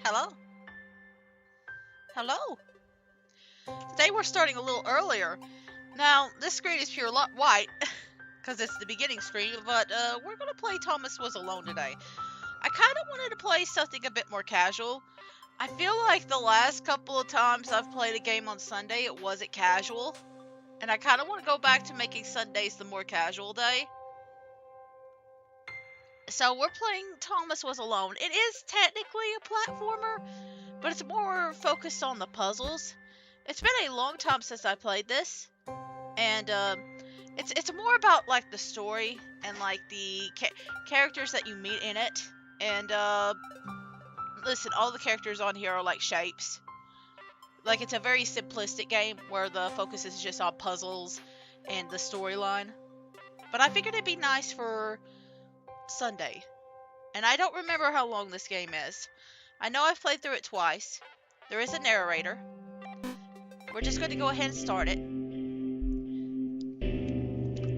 Hello? Hello? Today we're starting a little earlier. Now, this screen is pure white, because it's the beginning screen, but we're going to play Thomas Was Alone today. I kind of wanted to play something a bit more casual. I feel like the last couple of times I've played a game on Sunday, it wasn't casual. And I kind of want to go back to making Sundays the more casual day. So we're playing Thomas Was Alone. It is technically a platformer, but it's more focused on the puzzles. It's been a long time since I played this, and it's more about like the story and like the characters that you meet in it. And listen, all the characters on here are like shapes. Like it's a very simplistic game where the focus is just on puzzles and the storyline. But I figured it'd be nice for Sunday. And I don't remember how long this game is. I know I've played through it twice. There is a narrator. We're just going to go ahead and start it.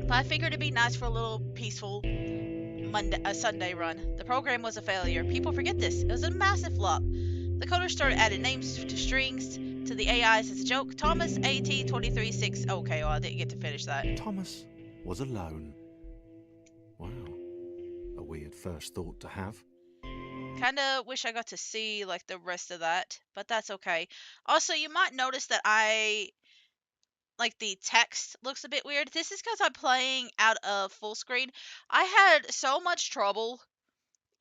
But I figured it'd be nice for a little peaceful Sunday run. The program was a failure. People forget this. It was a massive flop. The coders started adding names to strings to the AIs as a joke. Thomas AT236. Okay, well, I didn't get to finish that. Thomas was alone. Wow. A weird first thought to have. Kinda wish I got to see like the rest of that, but that's okay. Also, you might notice that like the text looks a bit weird. This is because I'm playing out of full screen. I had so much trouble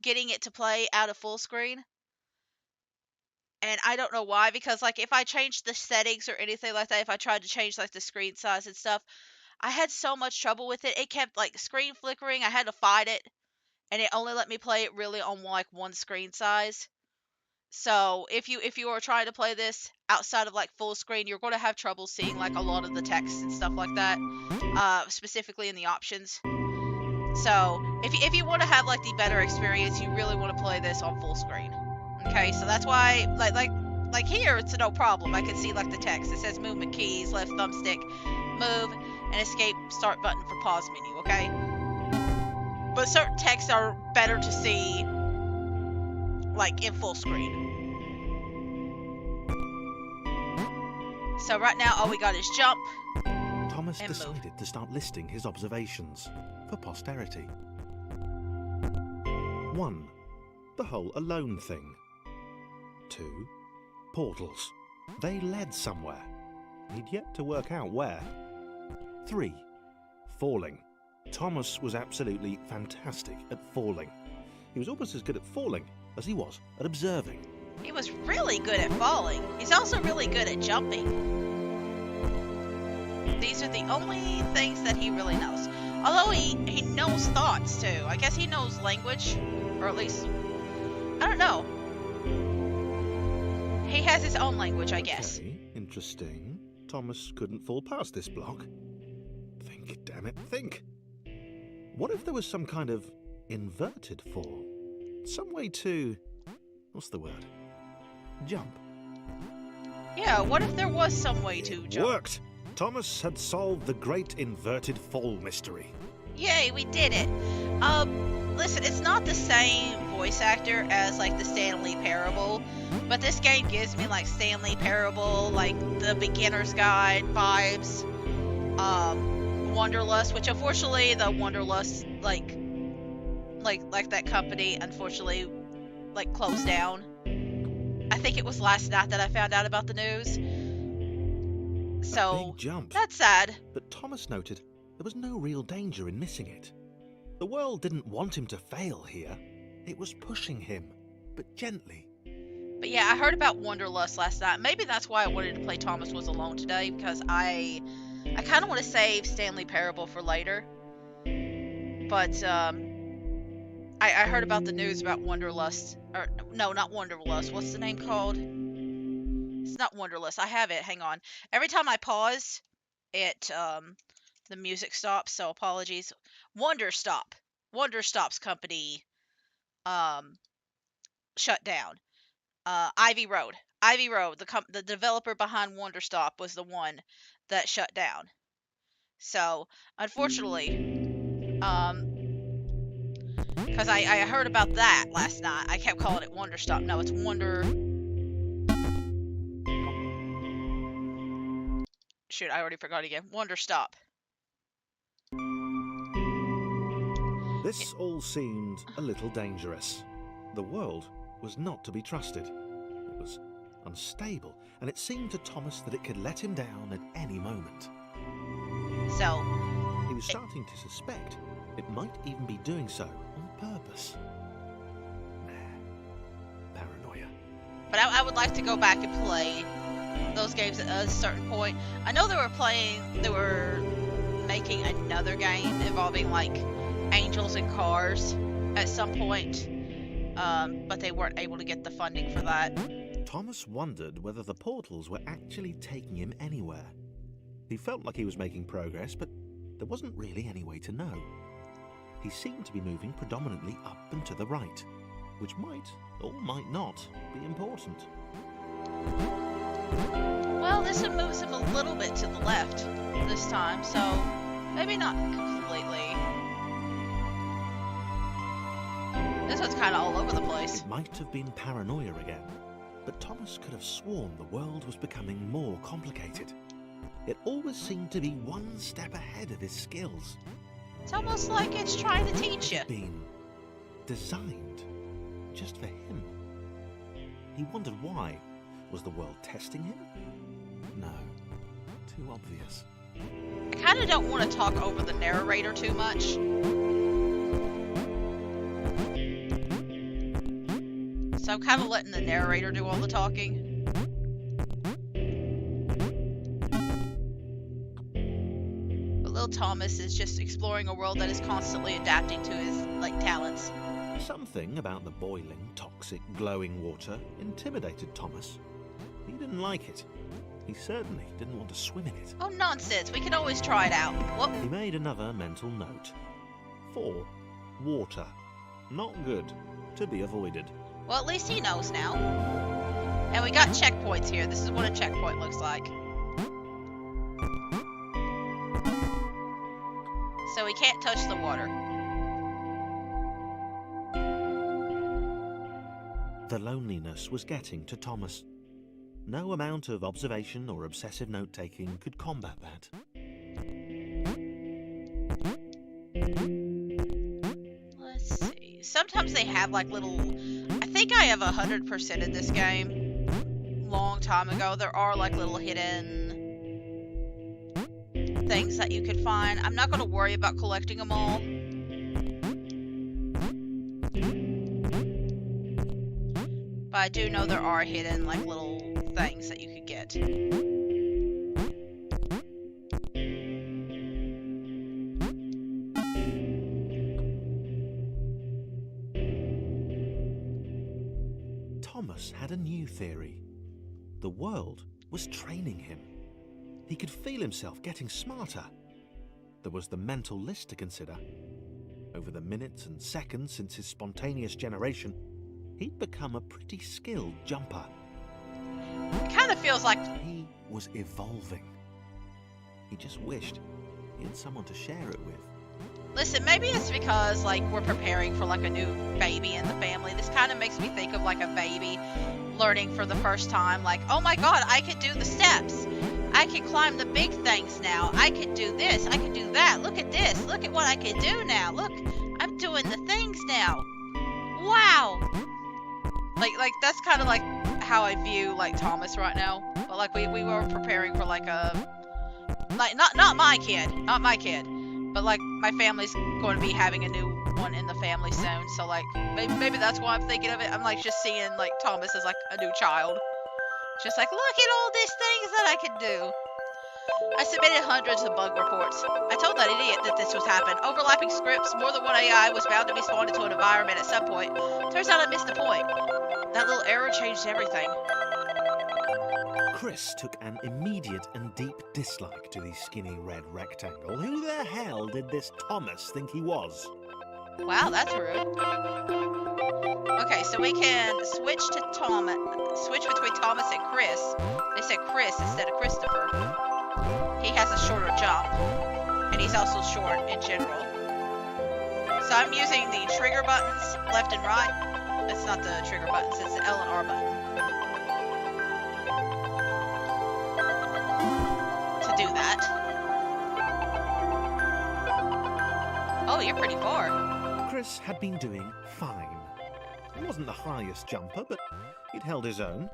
getting it to play out of full screen. And I don't know why, because like if I changed the settings or anything like that, if I tried to change like the screen size and stuff, I had so much trouble with it. It kept like screen flickering. I had to fight it, and it only let me play it really on like one screen size. So if you are trying to play this outside of like full screen, you're going to have trouble seeing like a lot of the text and stuff like that, specifically in the options. So if you want to have like the better experience, you really want to play this on full screen. Okay, so that's why like here it's no problem. I can see like the text. It says movement keys, left thumbstick, move, and escape start button for pause menu. Okay, but certain texts are better to see like in full screen. So right now all we got is jump. Thomas and decided move. to start listing his observations for posterity. 1. The whole alone thing. 2. Portals. They led somewhere. He'd yet to work out where. 3. Falling. Thomas was absolutely fantastic at falling. He was almost as good at falling as he was at observing. He was really good at falling. He's also really good at jumping. These are the only things that he really knows. Although he knows thoughts too. I guess he knows language, or at least, I don't know. He has his own language, I guess. Okay, interesting. Thomas couldn't fall past this block. Think, damn it, think. What if there was some kind of inverted fall? Some way to... what's the word? Jump. Yeah, what if there was some way to It jump? worked! Thomas had solved the great inverted fall mystery. Yay, we did it. Listen, it's not the same voice actor as like the Stanley Parable, but this game gives me like Stanley Parable, like the Beginner's Guide vibes. Wanderlust, which unfortunately the Wanderlust like that company unfortunately like closed down. I think it was last night that I found out about the news. A So big jump. that's sad. But Thomas noted there was no real danger in missing it. The world didn't want him to fail here. It was pushing him, but gently. But yeah, I heard about Wanderlust last night. Maybe that's why I wanted to play Thomas Was Alone today, because I kind of want to save Stanley Parable for later. But I heard about the news about Wanderlust. Or no, not Wanderlust. What's the name called? It's not Wanderlust. I have it. Hang on. Every time I pause, it the music stops. So apologies. Wonderstop. Wonderstop's company shut down. Ivy Road. Ivy Road, the developer behind Wonderstop, was the one that shut down. So, unfortunately, Because I heard about that last night. I kept calling it Wonder Stop. No, it's Wonder... Shoot, I already forgot again. Wonder Stop. This all seemed a little dangerous. The world was not to be trusted. It was unstable, and it seemed to Thomas that it could let him down at any moment. So... He was starting to suspect it might even be doing so on purpose. Paranoia. But I would like to go back and play those games at a certain point. I know they were making another game involving like angels and cars at some point, but they weren't able to get the funding for that. Thomas wondered whether the portals were actually taking him anywhere. He felt like he was making progress, but there wasn't really any way to know. He seemed to be moving predominantly up and to the right, which might or might not be important. Well, this one moves him a little bit to the left this time, so maybe not completely. This one's kind of all over the place. It might have been paranoia again, but Thomas could have sworn the world was becoming more complicated. It always seemed to be one step ahead of his skills. It's almost like it's trying to teach you. It had been designed just for him. He wondered why. Was the world testing him? No, too obvious. I kind of don't want to talk over the narrator too much. So I'm kind of letting the narrator do all the talking. But little Thomas is just exploring a world that is constantly adapting to his, talents. Something about the boiling, toxic, glowing water intimidated Thomas. He didn't like it. He certainly didn't want to swim in it. Oh, nonsense. We can always try it out. Whoop. He made another mental note. 4. Water. Not good. To be avoided. Well, at least he knows now. And we got checkpoints here. This is what a checkpoint looks like. So we can't touch the water. The loneliness was getting to Thomas. No amount of observation or obsessive note-taking could combat that. Let's see. Sometimes they have little... I think I have 100%ed this game long time ago. There are little hidden things that you could find. I'm not going to worry about collecting them all. But I do know there are hidden little things that you could get. Thomas had a new theory. The world was training him. He could feel himself getting smarter. There was the mental list to consider. Over the minutes and seconds since his spontaneous generation, he'd become a pretty skilled jumper. It kind of feels like... He was evolving. He just wished he had someone to share it with. Listen, maybe it's because, we're preparing for, a new baby in the family. This kind of makes me think of, a baby learning for the first time. Oh my god, I can do the steps. I can climb the big things now. I can do this. I can do that. Look at this. Look at what I can do now. Look, I'm doing the things now. Wow. That's kind of, how I view, Thomas right now. But, we were preparing for, a... not my kid. Not my kid. But, my family's going to be having a new one in the family soon. So, maybe that's why I'm thinking of it. I'm, just seeing, Thomas as, a new child. Just look at all these things that I can do. I submitted hundreds of bug reports. I told that idiot that this was happening. Overlapping scripts, more than one AI was bound to be spawned into an environment at some point. Turns out I missed the point. That little error changed everything. Chris took an immediate and deep dislike to the skinny red rectangle. Who the hell did this Thomas think he was? Wow, that's rude. Okay, so we can switch between Thomas and Chris. They said Chris instead of Christopher. He has a shorter jump, and he's also short in general. So I'm using the trigger buttons, left and right. It's not the trigger buttons, it's the L and R button. To do that. Oh, you're pretty far. Chris had been doing fine. He wasn't the highest jumper, but he'd held his own.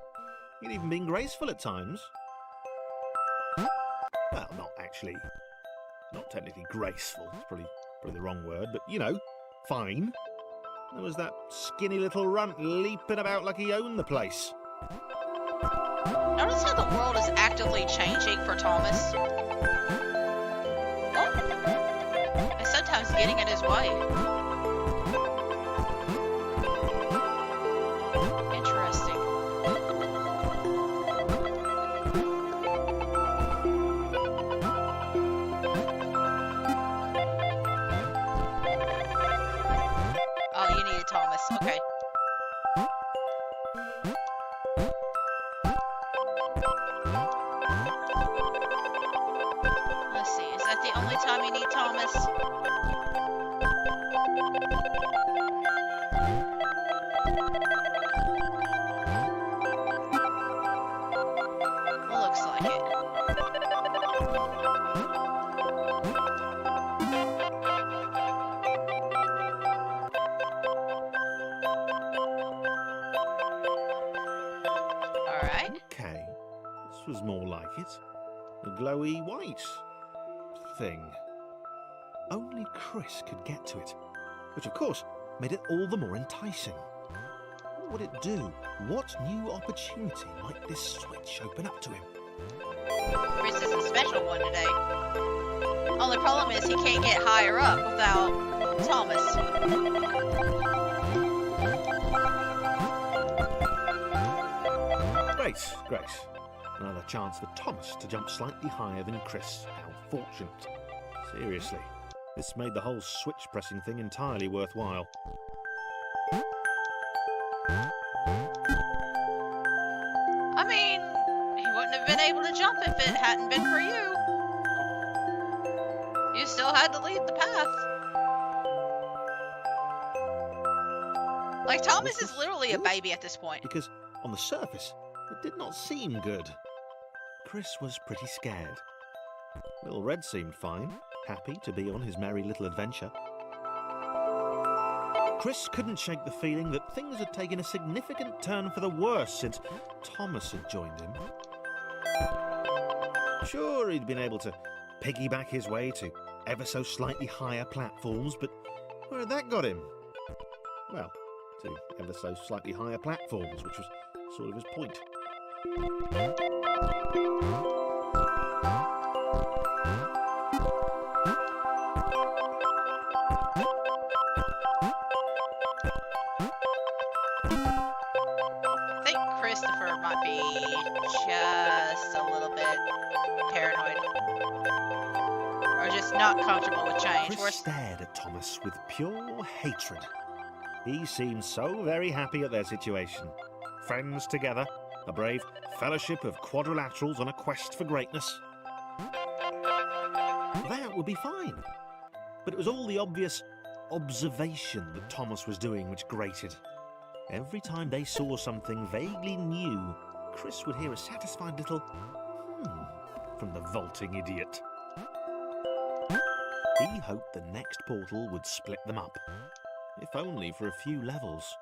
He'd even been graceful at times. Well, not actually. Not technically graceful. It's probably the wrong word, but you know, fine. There was that skinny little runt leaping about like he owned the place. Notice how the world is actively changing for Thomas. Oh. And sometimes getting in his way. Interesting. Oh, you needed Thomas. Okay. Let's see. Is that the only time you need Thomas? Looks like it. Alright. Okay, this was more like it. The glowy white thing. Only Chris could get to it, which of course made it all the more enticing. What would it do? What new opportunity might this switch open up to him? Chris is a special one today. Only problem is he can't get higher up without Thomas. Grace. Another chance for Thomas to jump slightly higher than Chris. How fortunate. Seriously, this made the whole switch pressing thing entirely worthwhile. I mean, he wouldn't have been able to jump if it hadn't been for you. You still had to lead the path. Like, Thomas is literally a baby at this point. Because on the surface, it did not seem good. Chris was pretty scared. Little Red seemed fine, happy to be on his merry little adventure. Chris couldn't shake the feeling that things had taken a significant turn for the worse since Thomas had joined him. Sure, he'd been able to piggyback his way to ever so slightly higher platforms, but where had that got him? Well, to ever so slightly higher platforms, which was sort of his point. I think Christopher might be just a little bit paranoid. Or just not comfortable with change. Chris stared at Thomas with pure hatred. He seemed so very happy at their situation. Friends together, a brave fellowship of quadrilaterals on a quest for greatness. That would be fine. But it was all the obvious observation that Thomas was doing which grated. Every time they saw something vaguely new, Chris would hear a satisfied little from the vaulting idiot. He hoped the next portal would split them up, if only for a few levels.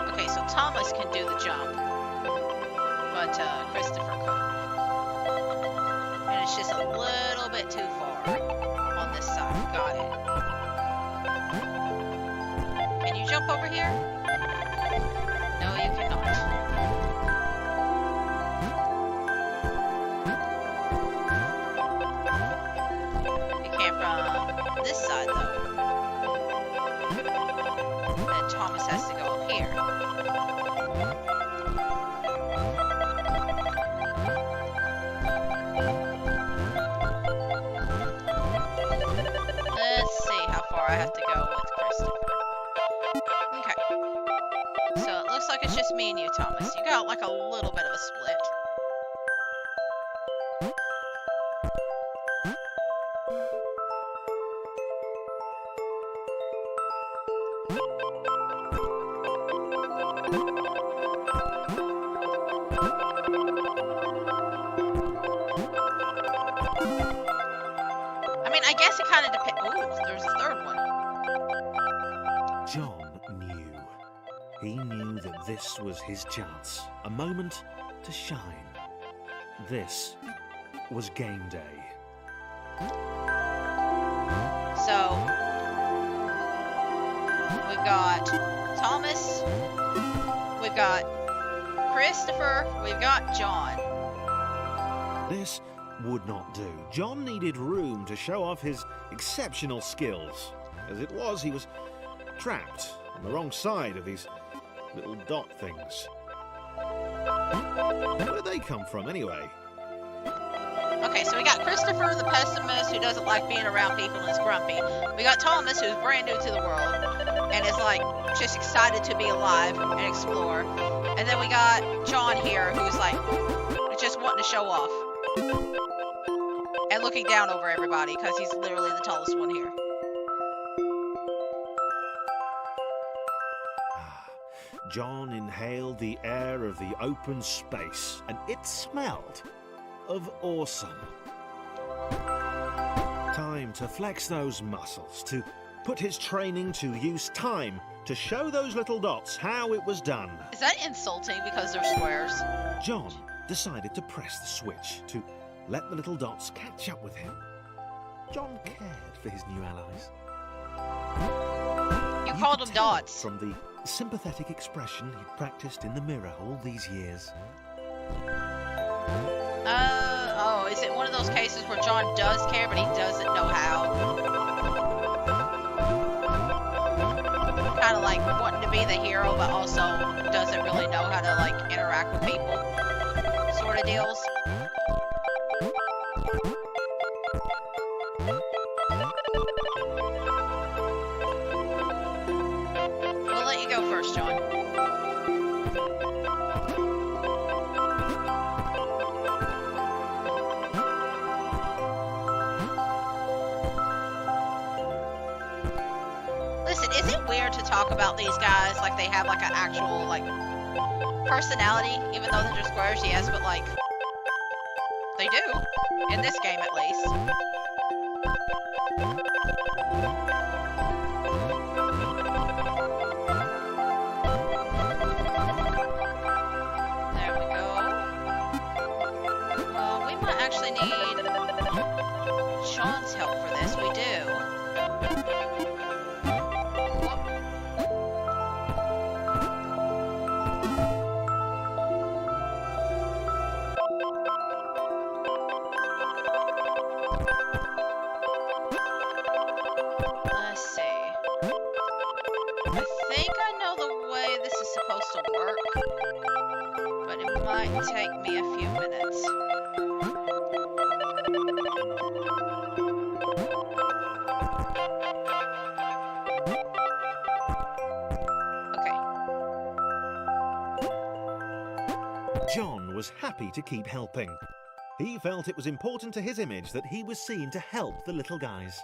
Okay, so Thomas can do the jump, but Christopher couldn't. And it's just a little bit too far on this side. Got it. Can you jump over here? No, you cannot. You can from this side, though. And Thomas has to go up here. Let's see how far I have to go with Christopher. Okay. me and you, Thomas. You got like a little bit of a split. I mean, I guess it kind of depends. Ooh, there's a third one. John knew. He knew that this was his chance. A moment to shine. This was game day. So, we've got Thomas, we've got Christopher, we've got John. This would not do. John needed room to show off his exceptional skills. As it was, he was trapped on the wrong side of these little dot things. Where did they come from, anyway? Okay, so we got Christopher, the pessimist, who doesn't like being around people and is grumpy. We got Thomas, who's brand new to the world and is like just excited to be alive and explore. And then we got John here, who's like just wanting to show off and looking down over everybody because he's literally the tallest one here. John inhaled the air of the open space, and it smelled of awesome. Time to flex those muscles, to put his training to use, time to show those little dots how it was done. Is that insulting because they're squares? John decided to press the switch to let the little dots catch up with him. John cared for his new allies. You called them could tell dots. from the sympathetic expression he'd practiced in the mirror all these years. Oh, is it one of those cases where John does care, but he doesn't know how? Kind of like wanting to be the hero, but also doesn't really know how to, like, interact with people. Sort of deals. We'll let you go first, John. Listen, is it weird to talk about these guys like they have like an actual like personality, even though they're just squares? Yes, but like they do in this game at least. There we go. We might actually need Sean's help for this. We do. Let's see. I think I know the way this is supposed to work, but it might take me a few minutes. Okay. John was happy to keep helping. He felt it was important to his image that he was seen to help the little guys.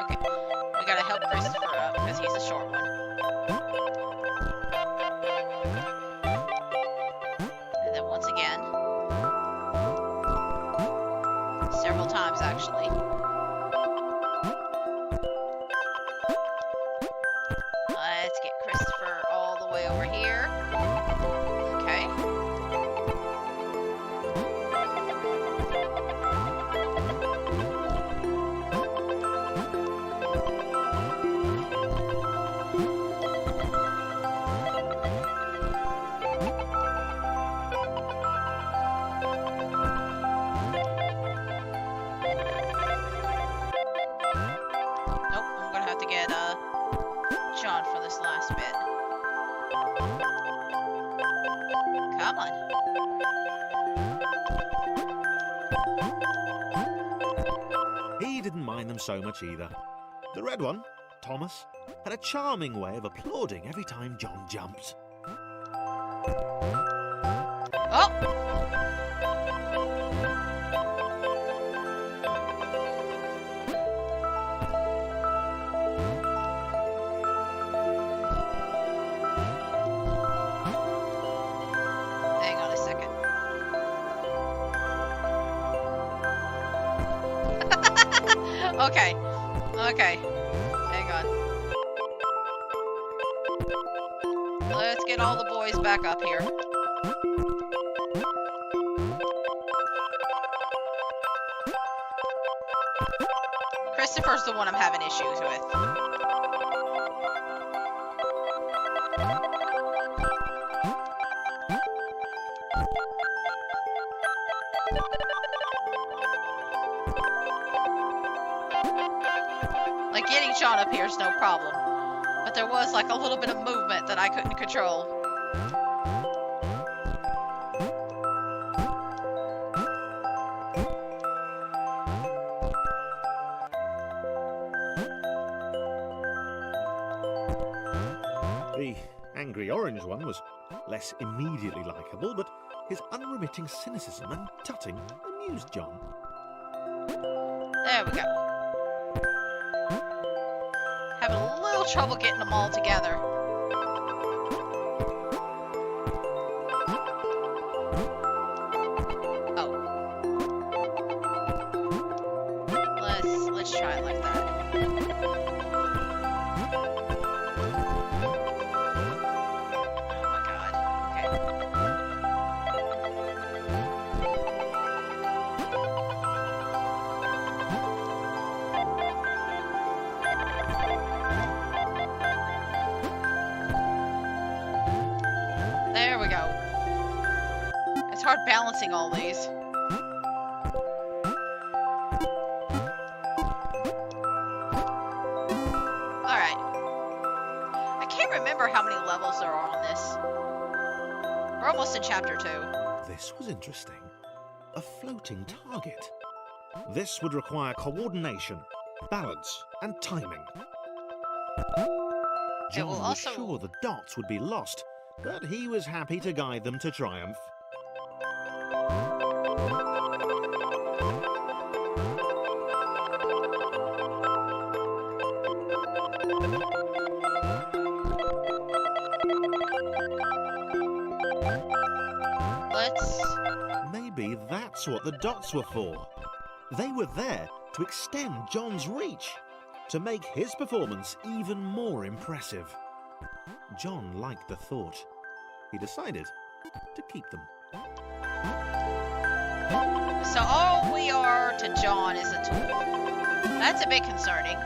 Okay. We gotta help Christopher up because he's a short one. And then once again. Several times actually. Let's get Christopher all the way over here. Okay. mind them so much either. The red one, Thomas, had a charming way of applauding every time John jumped. Oh! Hang on a second. Okay. Okay. Hang on. Let's get all the boys back up here. Christopher's the one I'm having issues with. Like, getting John up here is no problem. But there was, like, a little bit of movement that I couldn't control. The angry orange one was less immediately likeable, but his unremitting cynicism and tutting amused John. There we go. Having a little trouble getting them all together. Oh. Let's try it like that. Oh my god. There we go. It's hard balancing all these. Alright. I can't remember how many levels there are on this. We're almost in chapter 2. This was interesting. A floating target. This would require coordination, balance, and timing. John will was also- sure the dots would be lost, but he was happy to guide them to triumph. Maybe that's what the dots were for. They were there to extend John's reach, to make his performance even more impressive. John liked the thought. He decided to keep them. So all we are to John is a tool. That's a bit concerning.